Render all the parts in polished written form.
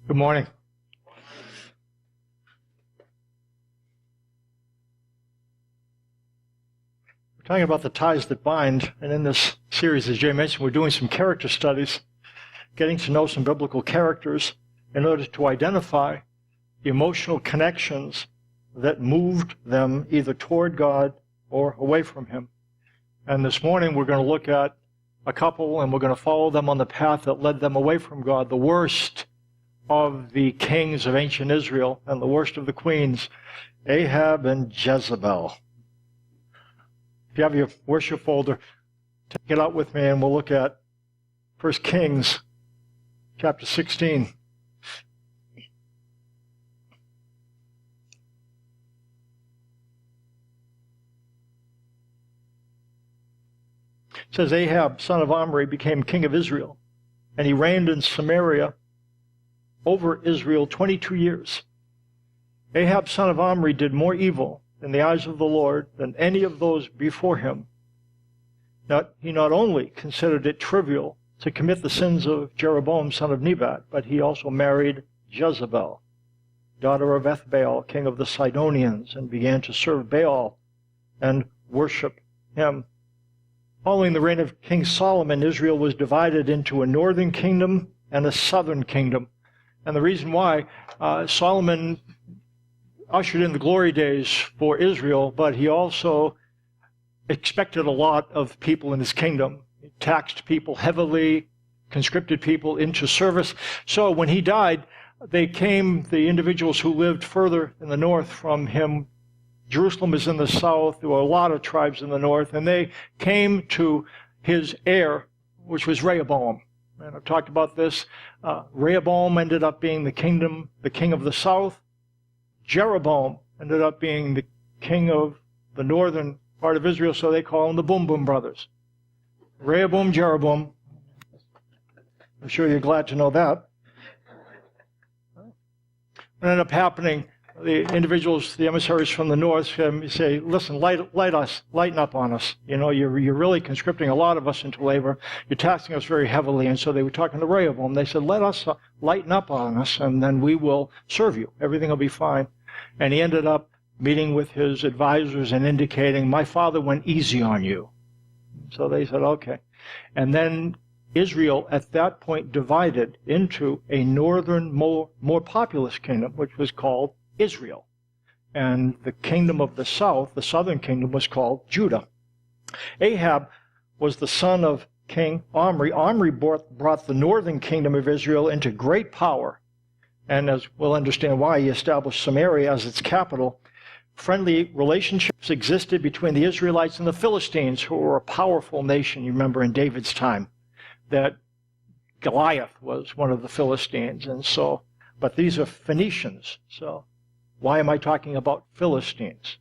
Good morning. We're talking about the ties that bind, and in this series, as Jay mentioned, we're doing some character studies, getting to know some biblical characters in order to identify the emotional connections that moved them either toward God or away from Him. And this morning, we're going to look at a couple, and we're going to follow them on the path that led them away from God, the worst of the kings of ancient Israel and the worst of the queens, Ahab and Jezebel. If you have your worship folder, take it out with me and we'll look at 1 Kings chapter 16. It says, Ahab, son of Omri, became king of Israel, and he reigned in Samaria over Israel 22 years. Ahab, son of Omri, did more evil in the eyes of the Lord than any of those before him. He not only considered it trivial to commit the sins of Jeroboam, son of Nebat, but he also married Jezebel, daughter of Ethbaal, king of the Sidonians, and began to serve Baal and worship him. Following the reign of King Solomon, Israel was divided into a northern kingdom and a southern kingdom. And the reason why, Solomon ushered in the glory days for Israel, but he also expected a lot of people in his kingdom. He taxed people heavily, conscripted people into service. So when he died, the individuals who lived further in the north from him. Jerusalem is in the south. There were a lot of tribes in the north, and they came to his heir, which was Rehoboam. And I've talked about this. Rehoboam ended up being the king of the south. Jeroboam ended up being the king of the northern part of Israel, so they call them the Boom Boom Brothers. Rehoboam, Jeroboam. I'm sure you're glad to know that. What ended up happening, the individuals, the emissaries from the north say, listen, lighten up on us. You know, you're really conscripting a lot of us into labor. You're taxing us very heavily. And so they were talking to Rehoboam. They said, let us lighten up on us, and then we will serve you. Everything will be fine. And he ended up meeting with his advisors and indicating, my father went easy on you. So they said, okay. And then Israel at that point divided into a northern, more populous kingdom, which was called Israel. And the kingdom of the south, the southern kingdom, was called Judah. Ahab was the son of King Omri. Omri brought the northern kingdom of Israel into great power. And as we'll understand why, he established Samaria as its capital. Friendly relationships existed between the Israelites and the Philistines, who were a powerful nation. You remember in David's time that Goliath was one of the Philistines. And so, but these are Phoenicians. So why am I talking about Philistines?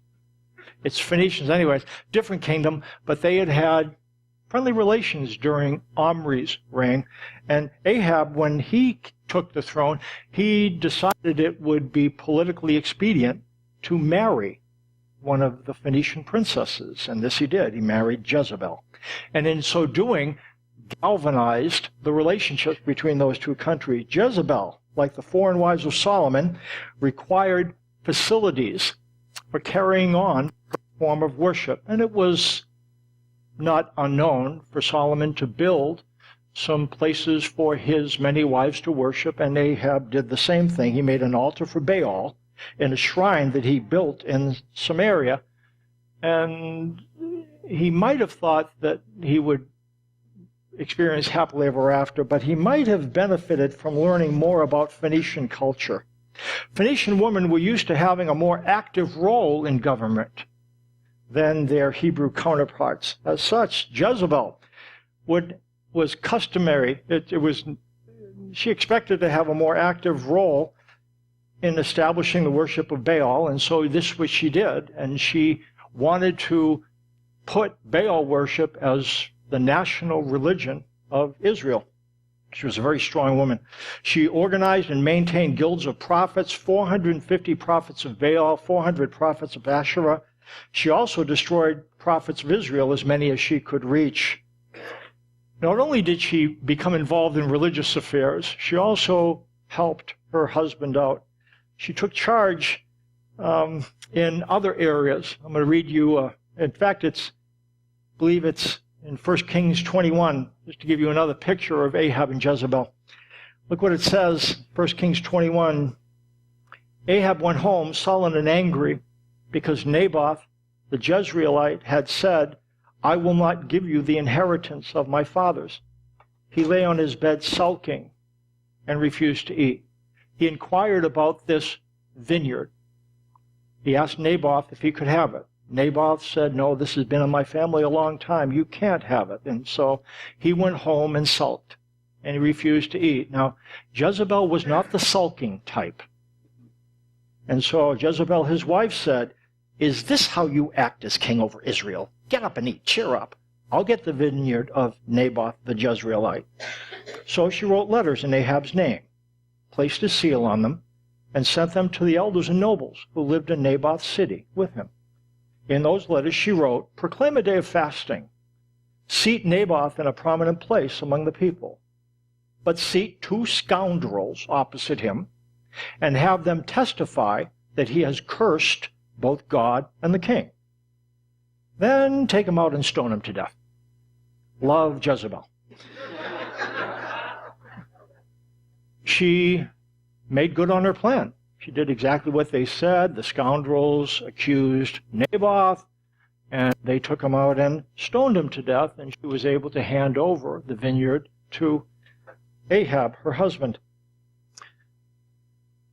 It's Phoenicians anyways, different kingdom, but they had had friendly relations during Omri's reign. And Ahab, when he took the throne, he decided it would be politically expedient to marry one of the Phoenician princesses. And this he did. He married Jezebel. And in so doing, galvanized the relationships between those two countries. Jezebel, like the foreign wives of Solomon, required facilities for carrying on her form of worship. And it was not unknown for Solomon to build some places for his many wives to worship, and Ahab did the same thing. He made an altar for Baal in a shrine that he built in Samaria, and he might have thought that he would experience happily ever after, but he might have benefited from learning more about Phoenician culture. Phoenician women were used to having a more active role in government than their Hebrew counterparts. As such, Jezebel was customary. She expected to have a more active role in establishing the worship of Baal, and so this was she did, and she wanted to put Baal worship as the national religion of Israel. She was a very strong woman. She organized and maintained guilds of prophets, 450 prophets of Baal, 400 prophets of Asherah. She also destroyed prophets of Israel, as many as she could reach. Not only did she become involved in religious affairs, she also helped her husband out. She took charge in other areas. I'm going to read you, in fact, I believe it's in 1 Kings 21, just to give you another picture of Ahab and Jezebel. Look what it says, 1 Kings 21. Ahab went home sullen and angry because Naboth, the Jezreelite, had said, I will not give you the inheritance of my fathers. He lay on his bed sulking and refused to eat. He inquired about this vineyard. He asked Naboth if he could have it. Naboth said, no, this has been in my family a long time. You can't have it. And so he went home and sulked, and he refused to eat. Now, Jezebel was not the sulking type. And so Jezebel, his wife, said, is this how you act as king over Israel? Get up and eat. Cheer up. I'll get the vineyard of Naboth the Jezreelite. So she wrote letters in Ahab's name, placed a seal on them, and sent them to the elders and nobles who lived in Naboth's city with him. In those letters she wrote, proclaim a day of fasting. Seat Naboth in a prominent place among the people, but seat 2 scoundrels opposite him, and have them testify that he has cursed both God and the king. Then take him out and stone him to death. Love Jezebel. She made good on her plan. She did exactly what they said. The scoundrels accused Naboth, and they took him out and stoned him to death, and she was able to hand over the vineyard to Ahab, her husband.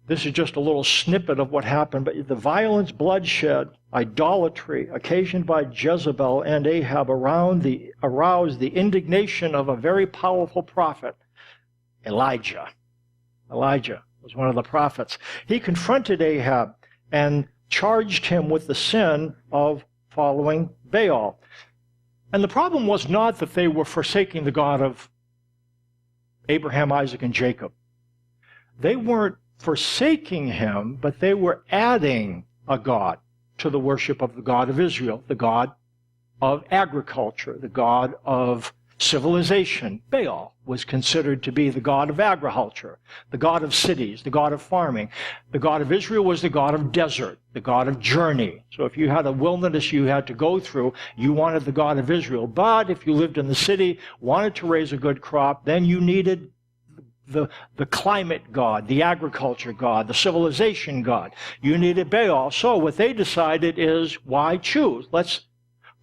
This is just a little snippet of what happened, but the violence, bloodshed, idolatry occasioned by Jezebel and Ahab aroused the indignation of a very powerful prophet, Elijah. Elijah was one of the prophets. He confronted Ahab and charged him with the sin of following Baal. And the problem was not that they were forsaking the God of Abraham, Isaac, and Jacob. They weren't forsaking him, but they were adding a god to the worship of the God of Israel, the God of agriculture, the God of civilization. Baal was considered to be the God of agriculture, the God of cities, the God of farming. The God of Israel was the God of desert, the God of journey. So if you had a wilderness you had to go through, you wanted the God of Israel. But if you lived in the city, wanted to raise a good crop, then you needed the climate god, the agriculture god, the civilization god. You needed Baal. So what they decided is, why choose? Let's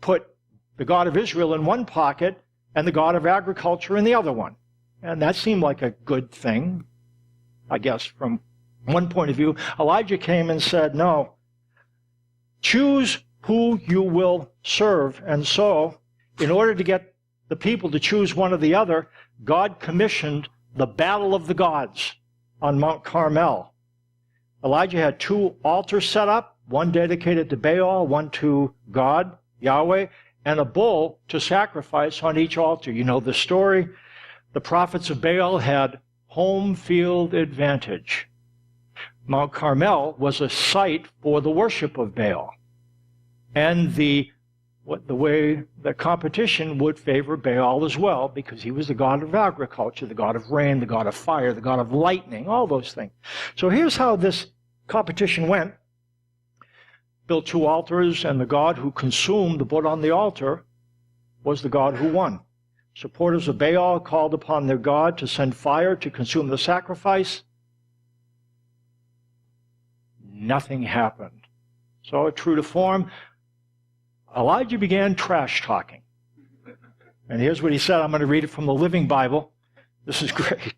put the God of Israel in one pocket and the God of agriculture in the other one. And that seemed like a good thing, I guess, from one point of view. Elijah came and said, no, choose who you will serve. And so, in order to get the people to choose one or the other, God commissioned the battle of the gods on Mount Carmel. Elijah had 2 altars set up, one dedicated to Baal, one to God, Yahweh, and a bull to sacrifice on each altar. You know the story. The prophets of Baal had home field advantage. Mount Carmel was a site for the worship of Baal. And the way the competition would favor Baal as well, because he was the god of agriculture, the god of rain, the god of fire, the god of lightning, all those things. So here's how this competition went. Built 2 altars, and the god who consumed the wood on the altar was the god who won. Supporters of Baal called upon their god to send fire to consume the sacrifice. Nothing happened. So, true to form, Elijah began trash talking. And here's what he said. I'm going to read it from the Living Bible. This is great.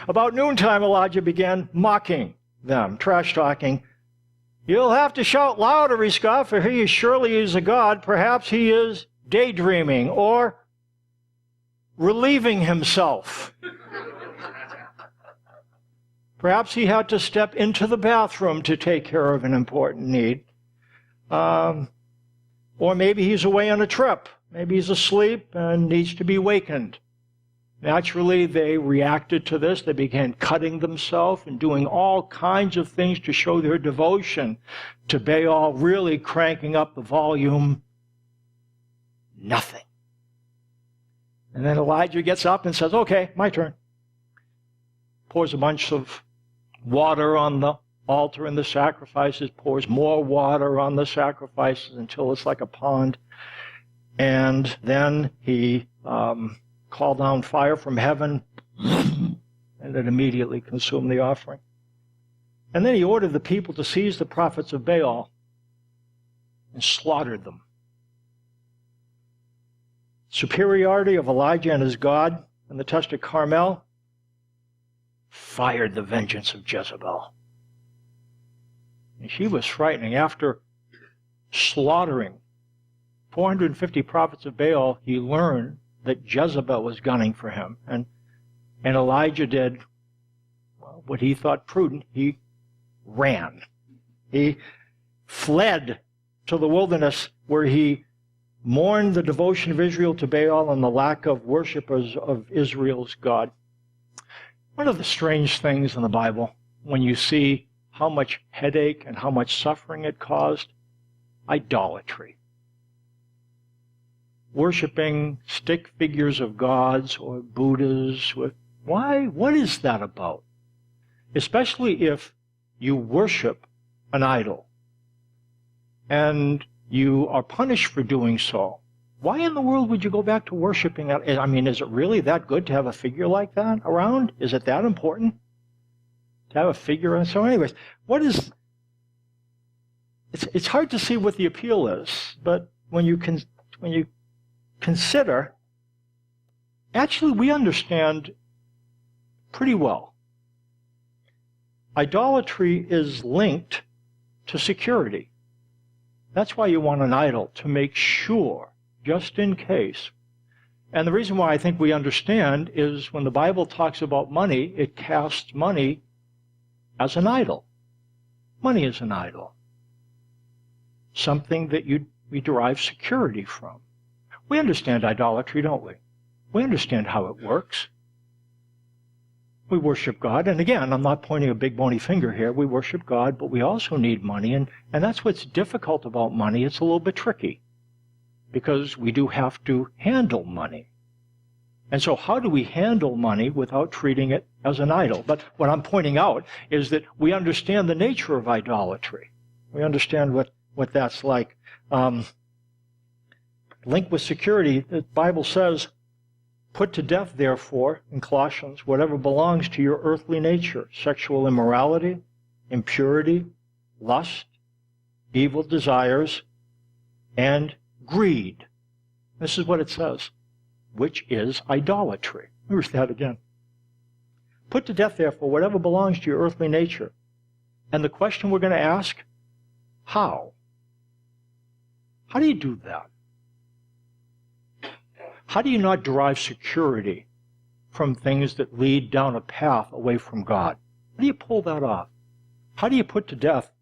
About noontime, Elijah began mocking them, trash talking. You'll have to shout louder, he scoffed, for he surely is a god. Perhaps he is daydreaming or relieving himself. Perhaps he had to step into the bathroom to take care of an important need. Or maybe he's away on a trip. Maybe he's asleep and needs to be wakened. Naturally, they reacted to this. They began cutting themselves and doing all kinds of things to show their devotion to Baal, really cranking up the volume. Nothing. And then Elijah gets up and says, okay, my turn. Pours a bunch of water on the altar and the sacrifices, pours more water on the sacrifices until it's like a pond. And then he called down fire from heaven, and it immediately consumed the offering. And then he ordered the people to seize the prophets of Baal and slaughtered them. Superiority of Elijah and his God in the test of Carmel fired the vengeance of Jezebel. And she was frightening. After slaughtering 450 prophets of Baal, he learned that Jezebel was gunning for him. And Elijah did what he thought prudent. He ran. He fled to the wilderness, where he mourned the devotion of Israel to Baal and the lack of worshipers of Israel's God. One of the strange things in the Bible, when you see how much headache and how much suffering it caused, idolatry. Worshipping stick figures of gods or Buddhas. Why? What is that about? Especially if you worship an idol and you are punished for doing so. Why in the world would you go back to worshiping that? I mean, is it really that good to have a figure like that around? Is it that important to have a figure? And so anyways, it's hard to see what the appeal is, but when you consider, actually we understand pretty well. Idolatry is linked to security. That's why you want an idol, to make sure, just in case. And the reason why I think we understand is when the Bible talks about money, it casts money as an idol. Money is an idol. Something that we derive security from. We understand idolatry, don't we? We understand how it works. We worship God, and again, I'm not pointing a big bony finger here. We worship God, but we also need money, and that's what's difficult about money. It's a little bit tricky, because we do have to handle money. And so how do we handle money without treating it as an idol? But what I'm pointing out is that we understand the nature of idolatry. We understand what that's like. Linked with security, the Bible says, put to death, therefore, in Colossians, whatever belongs to your earthly nature, sexual immorality, impurity, lust, evil desires, and greed. This is what it says, which is idolatry. Here's that again. Put to death, therefore, whatever belongs to your earthly nature. And the question we're going to ask, how? How do you do that? How do you not derive security from things that lead down a path away from God? How do you pull that off? How do you put to death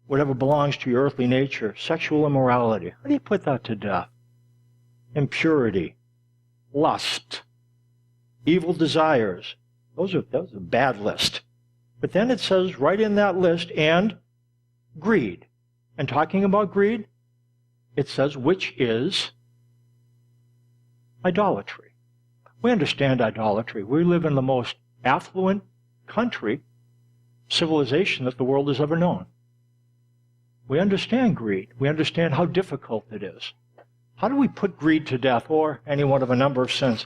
whatever belongs to your earthly nature? Sexual immorality. How do you put that to death? Impurity, lust, evil desires. Those are a bad list. But then it says right in that list, and greed. And talking about greed, it says, which is idolatry. We understand idolatry. We live in the most affluent civilization that the world has ever known. We understand greed. We understand how difficult it is. How do we put greed to death, or any one of a number of sins?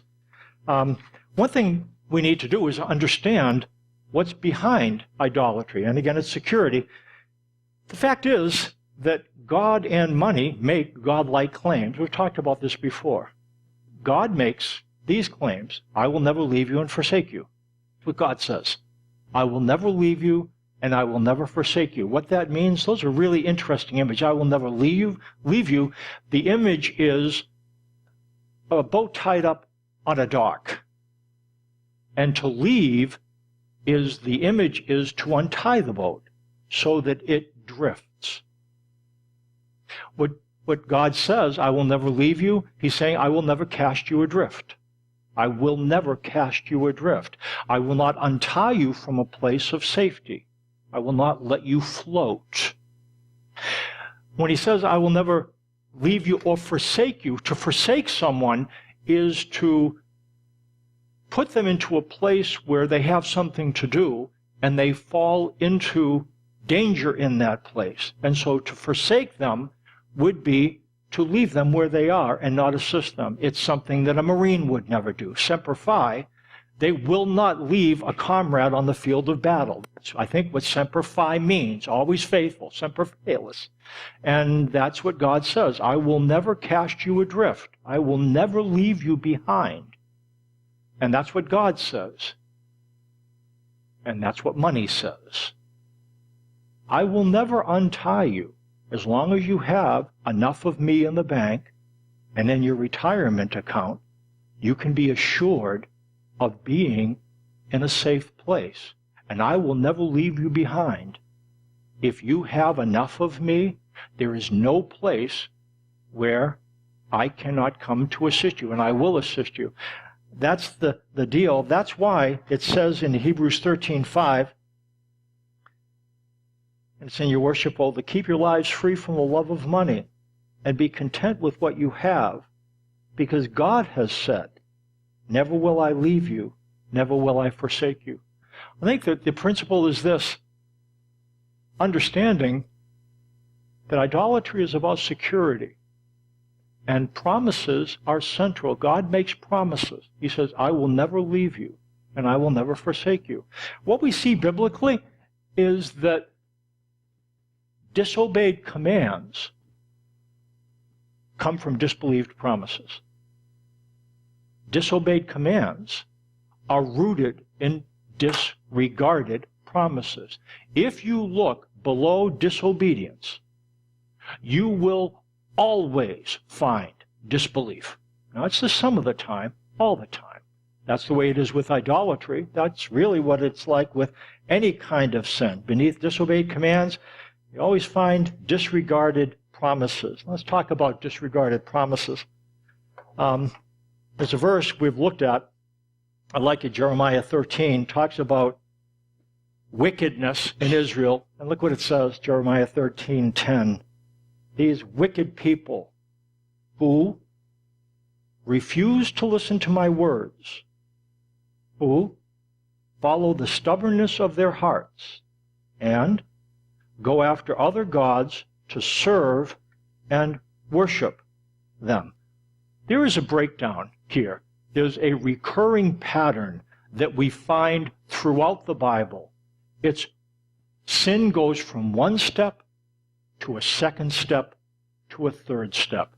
One thing we need to do is understand what's behind idolatry. And again, it's security. The fact is that God and money make godlike claims. We've talked about this before. God makes these claims. I will never leave you and forsake you. That's what God says. I will never leave you and I will never forsake you. What that means, those are really interesting images. I will never leave you. The image is a boat tied up on a dock. And to leave the image is to untie the boat so that it drifts. What God says, I will never leave you, he's saying, I will never cast you adrift. I will never cast you adrift. I will not untie you from a place of safety. I will not let you float. When he says, I will never leave you or forsake you, to forsake someone is to put them into a place where they have something to do and they fall into danger in that place. And so to forsake them would be to leave them where they are and not assist them. It's something that a Marine would never do. Semper Fi, they will not leave a comrade on the field of battle. That's, I think, what Semper Fi means, always faithful, Semper Fidelis. And that's what God says. I will never cast you adrift. I will never leave you behind. And that's what God says. And that's what money says. I will never untie you as long as you have enough of me in the bank and in your retirement account. You can be assured of being in a safe place, and I will never leave you behind. If you have enough of me, there is no place where I cannot come to assist you, and I will assist you. That's the deal. That's why it says in Hebrews 13:5, and it's in your worship oath, to keep your lives free from the love of money and be content with what you have, because God has said, never will I leave you, never will I forsake you. I think that the principle is this, understanding that idolatry is about security, and promises are central. God makes promises. He says, I will never leave you, and I will never forsake you. What we see biblically is that disobeyed commands come from disbelieved promises. Disobeyed commands are rooted in disregarded promises. If you look below disobedience, you will always find disbelief. Now, it's just some of the time, all the time. That's the way it is with idolatry. That's really what it's like with any kind of sin. Beneath disobeyed commands, you always find disregarded promises. Let's talk about disregarded promises. There's a verse we've looked at, I like it, Jeremiah 13, talks about wickedness in Israel. And look what it says, Jeremiah 13:10. These wicked people who refuse to listen to my words, who follow the stubbornness of their hearts, and go after other gods to serve and worship them. There is a breakdown here. There's a recurring pattern that we find throughout the Bible. It's sin goes from one step to a second step to a third step.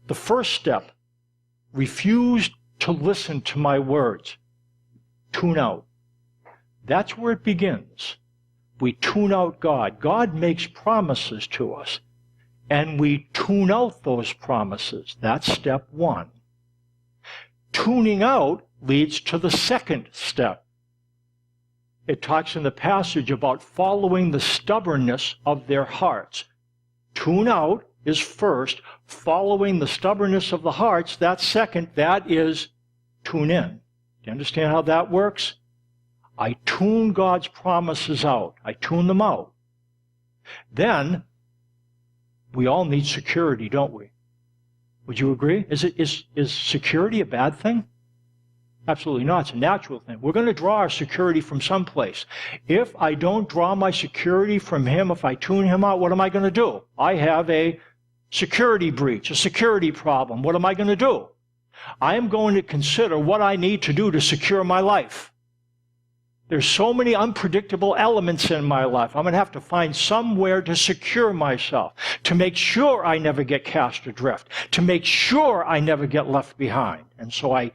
The first step, refuse to listen to my words. Tune out. That's where it begins. We tune out God. God makes promises to us, and we tune out those promises. That's step one. Tuning out leads to the second step. It talks in the passage about following the stubbornness of their hearts. Tune out is first. Following the stubbornness of the hearts, that's second. That is tune in. Do you understand how that works? I tune God's promises out. I tune them out. Then, we all need security, don't we? Would you agree? Is security a bad thing? Absolutely not. It's a natural thing. We're going to draw our security from someplace. If I don't draw my security from Him, if I tune Him out, what am I going to do? I have a security breach, a security problem. What am I going to do? I am going to consider what I need to do to secure my life. There's so many unpredictable elements in my life. I'm going to have to find somewhere to secure myself, to make sure I never get cast adrift, to make sure I never get left behind. And so I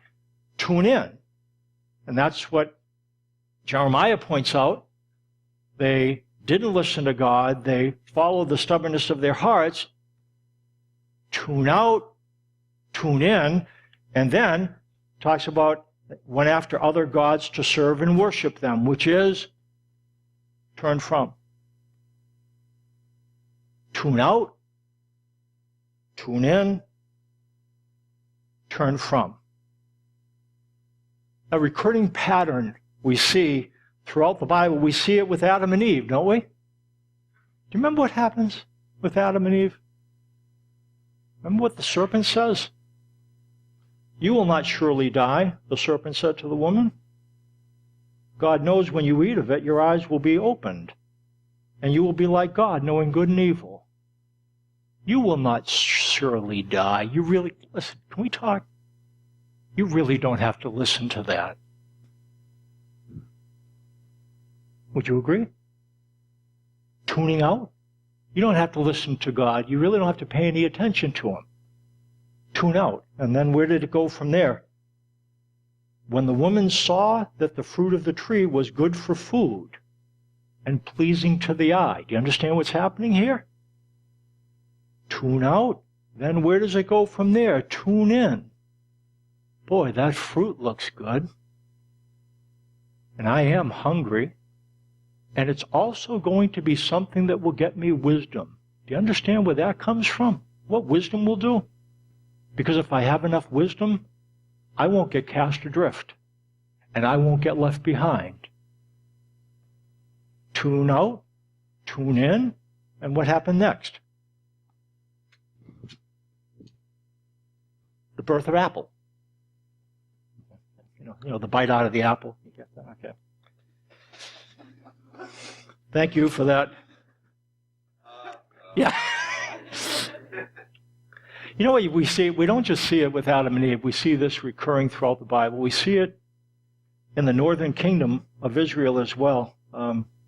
tune in. And that's what Jeremiah points out. They didn't listen to God. They followed the stubbornness of their hearts. Tune out, tune in, and then talks about went after other gods to serve and worship them, which is turn from. Tune out, tune in, turn from. A recurring pattern we see throughout the Bible. We see it with Adam and Eve, don't we? Do you remember what happens with Adam and Eve? Remember what the serpent says? You will not surely die, the serpent said to the woman. God knows when you eat of it, your eyes will be opened, and you will be like God, knowing good and evil. You will not surely die. You really, listen, can we talk? You really don't have to listen to that. Would you agree? Tuning out? You don't have to listen to God. You really don't have to pay any attention to Him. Tune out. And then where did it go from there? When the woman saw that the fruit of the tree was good for food and pleasing to the eye. Do you understand what's happening here? Tune out. Then where does it go from there? Tune in. Boy, that fruit looks good. And I am hungry. And it's also going to be something that will get me wisdom. Do you understand where that comes from? What wisdom will do? Because if I have enough wisdom, I won't get cast adrift. And I won't get left behind. Tune out, tune in, and what happened next? The birth of apple. You know, the bite out of the apple. You get that? Okay. Thank you for that. Yeah. You know what we see? We don't just see it with Adam and Eve. We see this recurring throughout the Bible. We see it in the northern kingdom of Israel as well.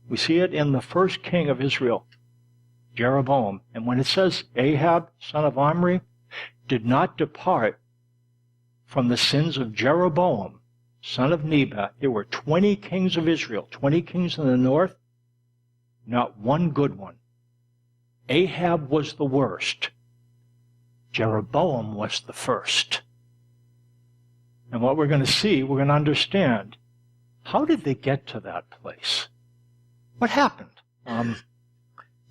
We see it in the first king of Israel, Jeroboam. And when it says Ahab, son of Omri, did not depart from the sins of Jeroboam, son of Nebat. There were 20 kings of Israel, 20 kings in the north, not one good one. Ahab was the worst. Jeroboam was the first. And what we're going to see, we're going to understand, how did they get to that place? What happened?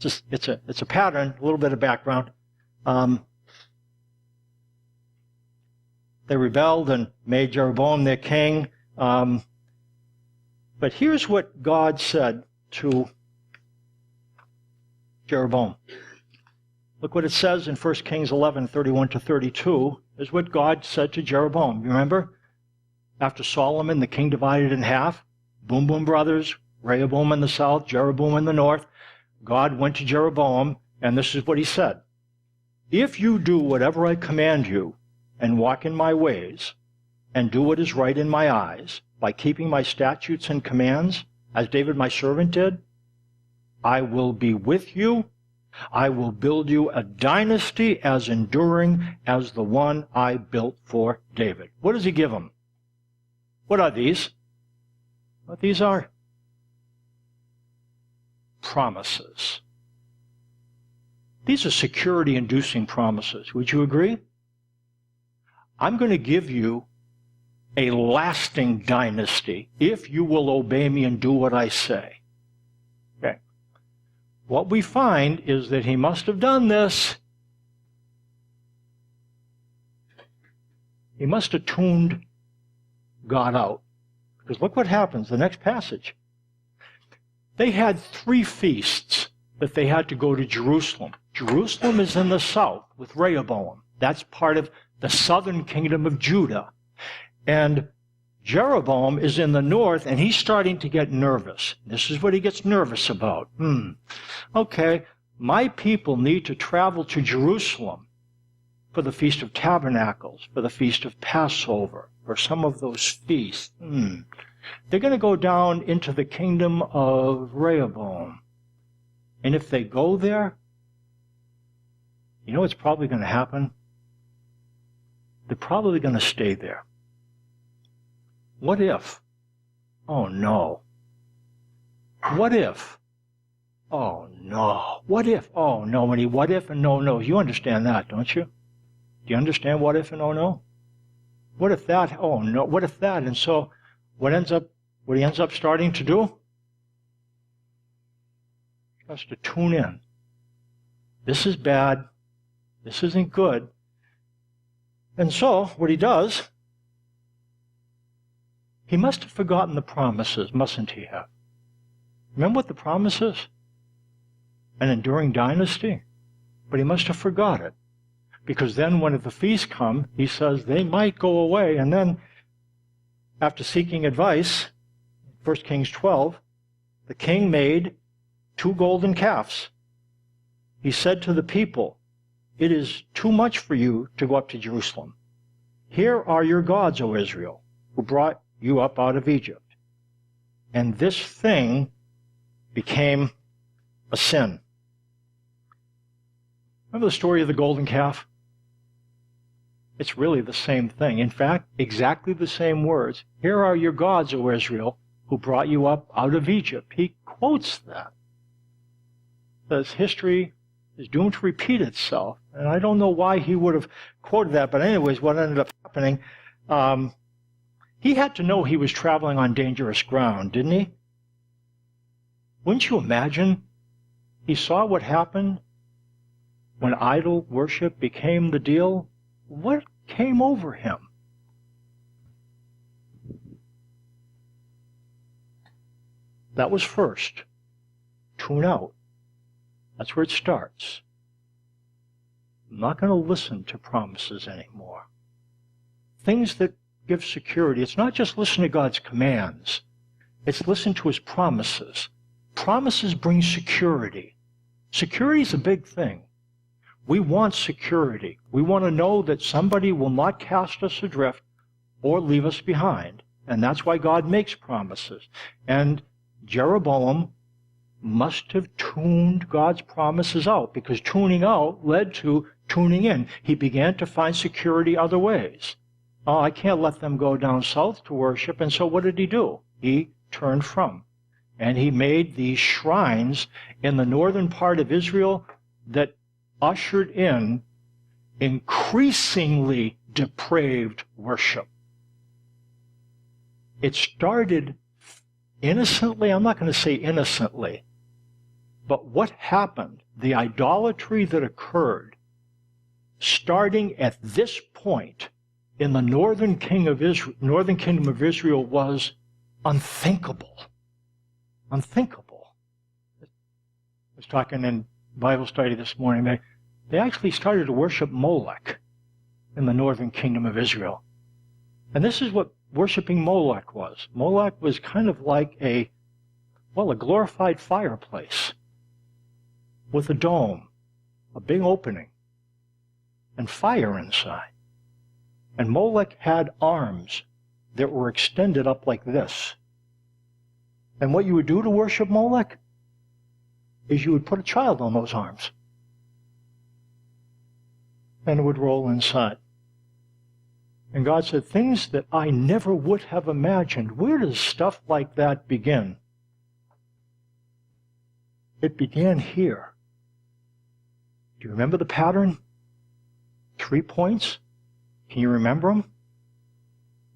It's a pattern, a little bit of background. They rebelled and made Jeroboam their king. But here's what God said to Jeroboam. Look what it says in 1 Kings 11, 31 to 32, is what God said to Jeroboam. You remember? After Solomon, the king divided in half. Boom, boom, brothers. Rehoboam in the south, Jeroboam in the north. God went to Jeroboam, and this is what he said. If you do whatever I command you, and walk in my ways, and do what is right in my eyes, by keeping my statutes and commands, as David my servant did, I will be with you. I will build you a dynasty as enduring as the one I built for David. What does he give him? What are these? What these are? Promises. These are security-inducing promises. Would you agree? I'm going to give you a lasting dynasty if you will obey me and do what I say. Okay. What we find is that he must have done this. He must have tuned God out. Because look what happens, the next passage. They had 3 feasts that they had to go to Jerusalem. Jerusalem is in the south with Rehoboam. That's part of the southern kingdom of Judah. And Jeroboam is in the north, and he's starting to get nervous. This is what he gets nervous about. Okay, my people need to travel to Jerusalem for the Feast of Tabernacles, for the Feast of Passover, for some of those feasts. They're going to go down into the kingdom of Rehoboam. And if they go there, you know what's probably going to happen? They're probably going to stay there. What if? Oh, no. What if? Oh, no. What if? Oh, no. When he what if and no, no. You understand that, don't you? Do you understand what if and oh, no? What if that? Oh, no. What if that? And so what he ends up starting to do? He has to tune in. This is bad. This isn't good. And so what he does, he must have forgotten the promises, mustn't he have? Remember what the promise is? An enduring dynasty? But he must have forgot it. Because then when the feasts come, he says they might go away. And then, after seeking advice, 1 Kings 12, the king made 2 golden calves. He said to the people, "It is too much for you to go up to Jerusalem. Here are your gods, O Israel, who brought you up out of Egypt." And this thing became a sin. Remember the story of the golden calf? It's really the same thing. In fact, exactly the same words. Here are your gods, O Israel, who brought you up out of Egypt. He quotes that. Says history is doomed to repeat itself. And I don't know why he would have quoted that, but anyways, what ended up happening, he had to know he was traveling on dangerous ground, didn't he? Wouldn't you imagine? He saw what happened when idol worship became the deal. What came over him? That was first. Tune out. That's where it starts. I'm not going to listen to promises anymore. Things that give security. It's not just listen to God's commands. It's listen to his promises. Promises bring security. Security is a big thing. We want security. We want to know that somebody will not cast us adrift or leave us behind. And that's why God makes promises. And Jeroboam must have tuned God's promises out, because tuning out led to tuning in. He began to find security other ways. Oh, I can't let them go down south to worship. And so what did he do? He turned from. And he made these shrines in the northern part of Israel that ushered in increasingly depraved worship. It started innocently. I'm not going to say innocently, but what happened, the idolatry that occurred, starting at this point in the northern kingdom of Israel, was unthinkable. Unthinkable. I was talking in Bible study this morning. They actually started to worship Molech in the northern kingdom of Israel. And this is what worshiping Molech was. Molech was kind of like a glorified fireplace with a dome, a big opening, and fire inside. And Molech had arms that were extended up like this. And what you would do to worship Molech is you would put a child on those arms, and it would roll inside. And God said, things that I never would have imagined. Where does stuff like that begin? It began here. Do you remember the pattern? 3 points? Can you remember them?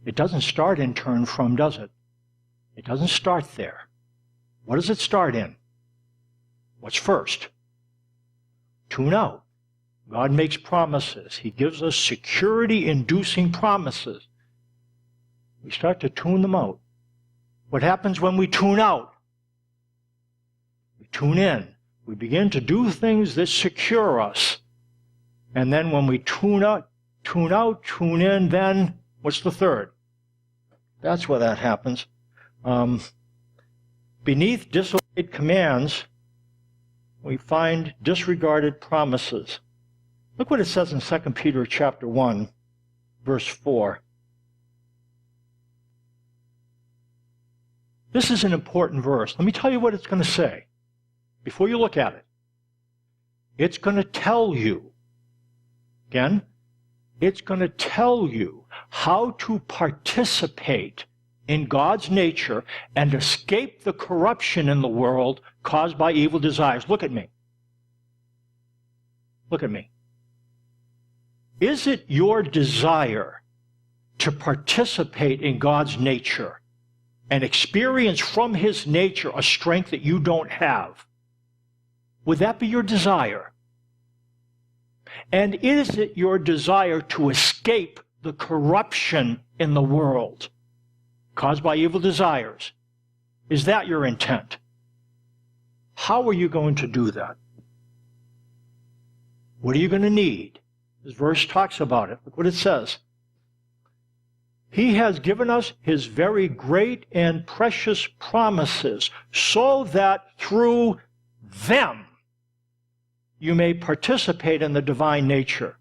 It doesn't start in turn from, does it? It doesn't start there. What does it start in? What's first? Tune out. God makes promises. He gives us security-inducing promises. We start to tune them out. What happens when we tune out? We tune in. We begin to do things that secure us. And then when we tune out, tune in, then what's the third? That's where that happens. Beneath disobeyed commands, we find disregarded promises. Look what it says in 2 Peter chapter 1, verse 4. This is an important verse. Let me tell you what it's going to say before you look at it. It's going to tell you, again, it's going to tell you how to participate in God's nature and escape the corruption in the world caused by evil desires. Look at me. Look at me. Is it your desire to participate in God's nature and experience from his nature a strength that you don't have? Would that be your desire? And is it your desire to escape the corruption in the world caused by evil desires? Is that your intent? How are you going to do that? What are you going to need? This verse talks about it. Look what it says. He has given us his very great and precious promises, so that through them you may participate in the divine nature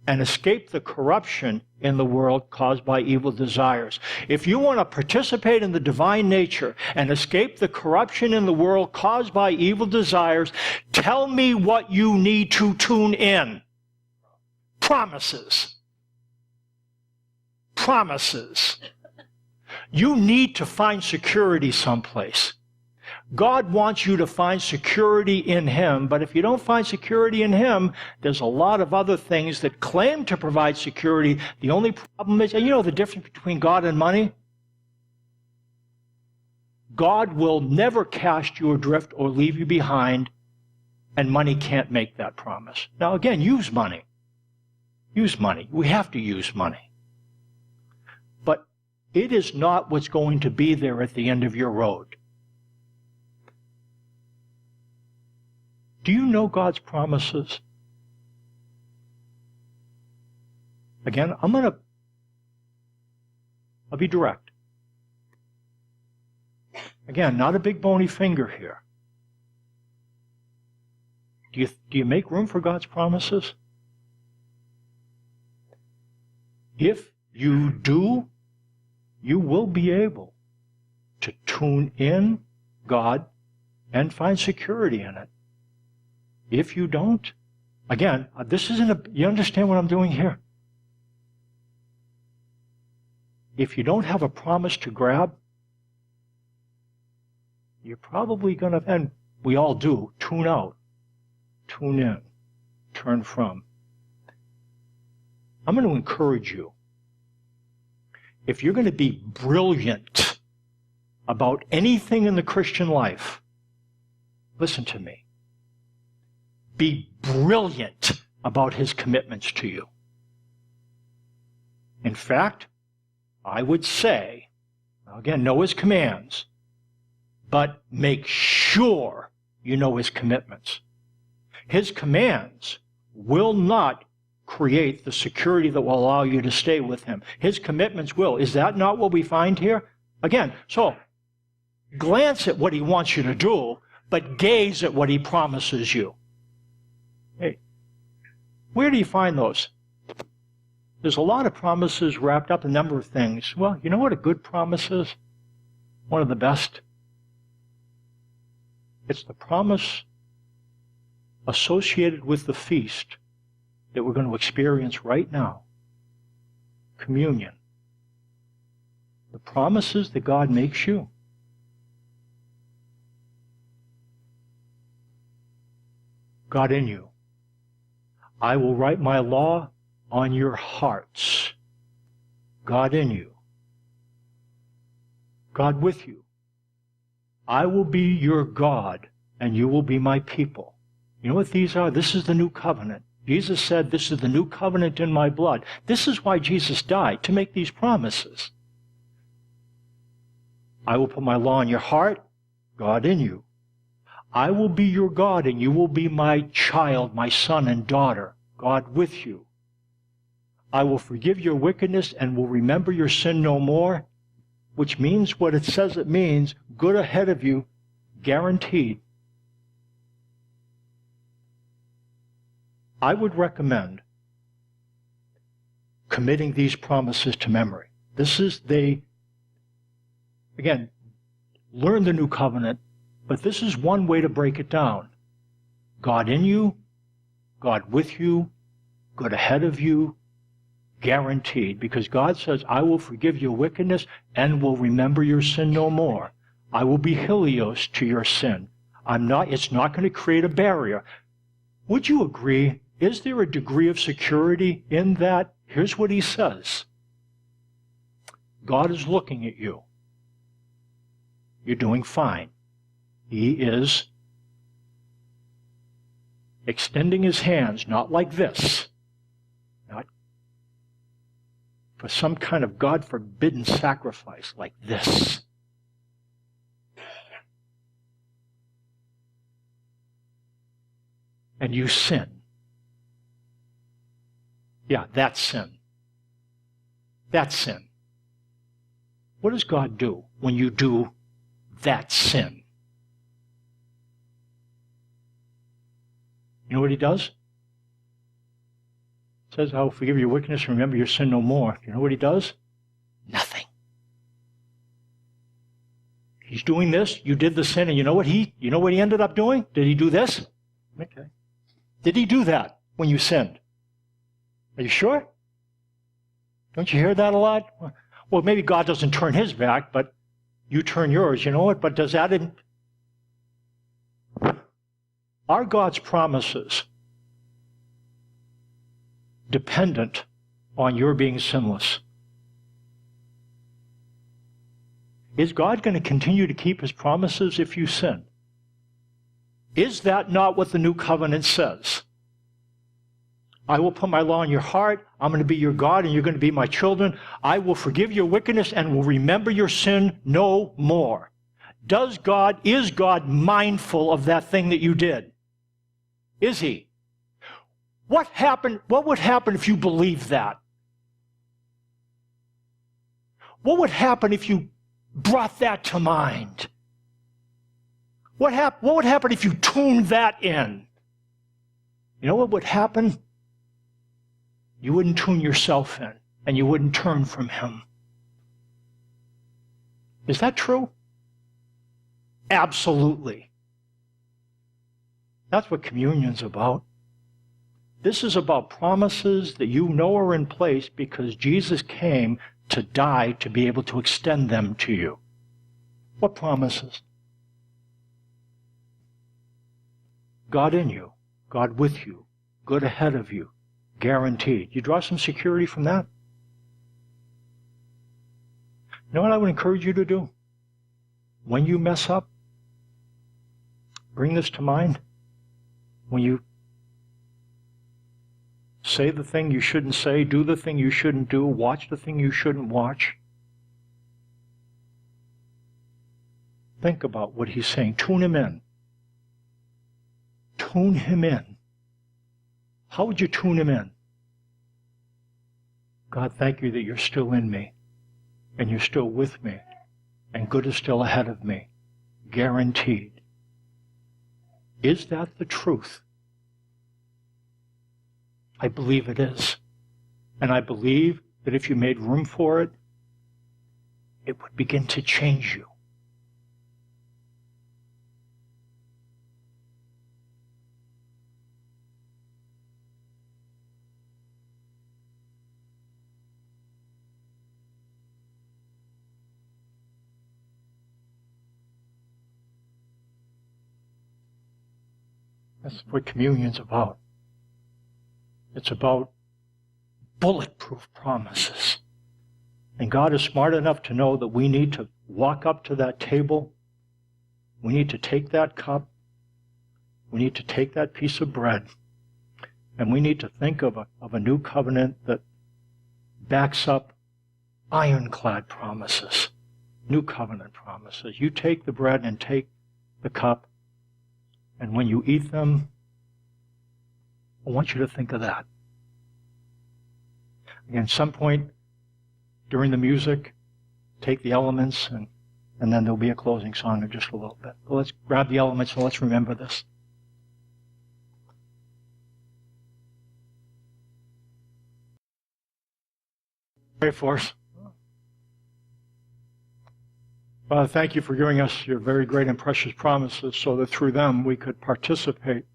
and escape the corruption in the world caused by evil desires. If you want to participate in the divine nature and escape the corruption in the world caused by evil desires, tell me what you need to tune in. Promises. Promises. You need to find security someplace. God wants you to find security in him, but if you don't find security in him, there's a lot of other things that claim to provide security. The only problem is, and you know the difference between God and money? God will never cast you adrift or leave you behind, and money can't make that promise. Now again, use money. Use money. We have to use money. But it is not what's going to be there at the end of your road. Do you know God's promises? Again, I'll be direct. Again, not a big bony finger here. Do you make room for God's promises? If you do, you will be able to tune in God and find security in it. If you don't, again, this isn't you understand what I'm doing here? If you don't have a promise to grab, you're probably going to, and we all do, tune out, tune in, turn from. I'm going to encourage you. If you're going to be brilliant about anything in the Christian life, listen to me. Be brilliant about his commitments to you. In fact, I would say, again, know his commands, but make sure you know his commitments. His commands will not create the security that will allow you to stay with him. His commitments will. Is that not what we find here? Again, so glance at what he wants you to do, but gaze at what he promises you. Hey, where do you find those? There's a lot of promises wrapped up in a number of things. Well, you know what a good promise is? One of the best. It's the promise associated with the feast that we're going to experience right now. Communion. The promises that God makes you. God in you. I will write my law on your hearts. God in you. God with you. I will be your God, and you will be my people. You know what these are? This is the new covenant. Jesus said, this is the new covenant in my blood. This is why Jesus died, to make these promises. I will put my law in your heart, God in you. I will be your God, and you will be my child, my son and daughter, God with you. I will forgive your wickedness and will remember your sin no more, which means what it says it means, good ahead of you, guaranteed. I would recommend committing these promises to memory. Again, learn the new covenant, but this is one way to break it down. God in you, God with you, good ahead of you, guaranteed. Because God says, I will forgive your wickedness and will remember your sin no more. I will be Helios to your sin. It's not going to create a barrier. Would you agree? Is there a degree of security in that? Here's what he says. God is looking at you. You're doing fine. He is extending his hands, not like this, not for some kind of God-forbidden sacrifice like this. And you sin. Yeah, that's sin. That's sin. What does God do when you do that sin? You know what he does? It says, I will forgive your wickedness and remember your sin no more. You know what he does? Nothing. He's doing this, you did the sin, and you know what he ended up doing? Did he do this? Okay. Did he do that when you sinned? Are you sure? Don't you hear that a lot? Well, maybe God doesn't turn his back, but you turn yours. You know what? But does that... Are God's promises dependent on your being sinless? Is God going to continue to keep his promises if you sin? Is that not what the new covenant says? I will put my law in your heart. I'm going to be your God and you're going to be my children. I will forgive your wickedness and will remember your sin no more. Is God mindful of that thing that you did? Is he? What would happen if you believed that? What would happen if you brought that to mind? What would happen if you tuned that in? You know what would happen? You wouldn't tune yourself in, and you wouldn't turn from him. Is that true? Absolutely. That's what communion's about. This is about promises that you know are in place because Jesus came to die to be able to extend them to you. What promises? God in you, God with you, good ahead of you, guaranteed. You draw some security from that? You know what I would encourage you to do? When you mess up, bring this to mind. When you say the thing you shouldn't say, do the thing you shouldn't do, watch the thing you shouldn't watch, think about what he's saying. Tune him in. Tune him in. How would you tune him in? God, thank you that you're still in me, and you're still with me, and good is still ahead of me. Guaranteed. Is that the truth? I believe it is. And I believe that if you made room for it, it would begin to change you. That's what communion's about. It's about bulletproof promises. And God is smart enough to know that we need to walk up to that table. We need to take that cup. We need to take that piece of bread. And we need to think of a new covenant that backs up ironclad promises, new covenant promises. You take the bread and take the cup, and when you eat them, I want you to think of that. Again, some point during the music, take the elements, and then there'll be a closing song in just a little bit. So let's grab the elements and let's remember this. Pray for us. Father, thank you for giving us your very great and precious promises so that through them we could participate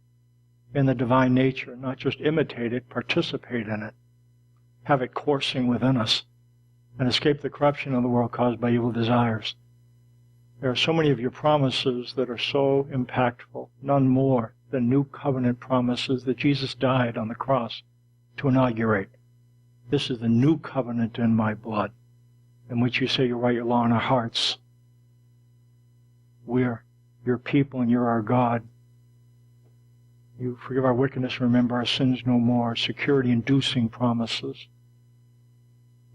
in the divine nature, not just imitate it, participate in it, have it coursing within us, and escape the corruption of the world caused by evil desires. There are so many of your promises that are so impactful, none more than new covenant promises that Jesus died on the cross to inaugurate. This is the new covenant in my blood, in which you say you write your law in our hearts. We're your people and you're our God. You forgive our wickedness, remember our sins no more, security-inducing promises.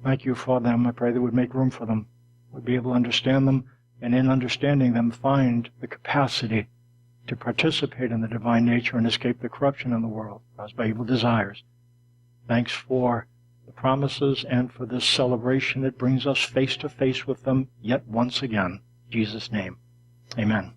Thank you for them. I pray that we'd make room for them. We'd be able to understand them, and in understanding them, find the capacity to participate in the divine nature and escape the corruption in the world caused by evil desires. Thanks for the the promises and for this celebration that brings us face to face with them yet once again. In Jesus' name, amen.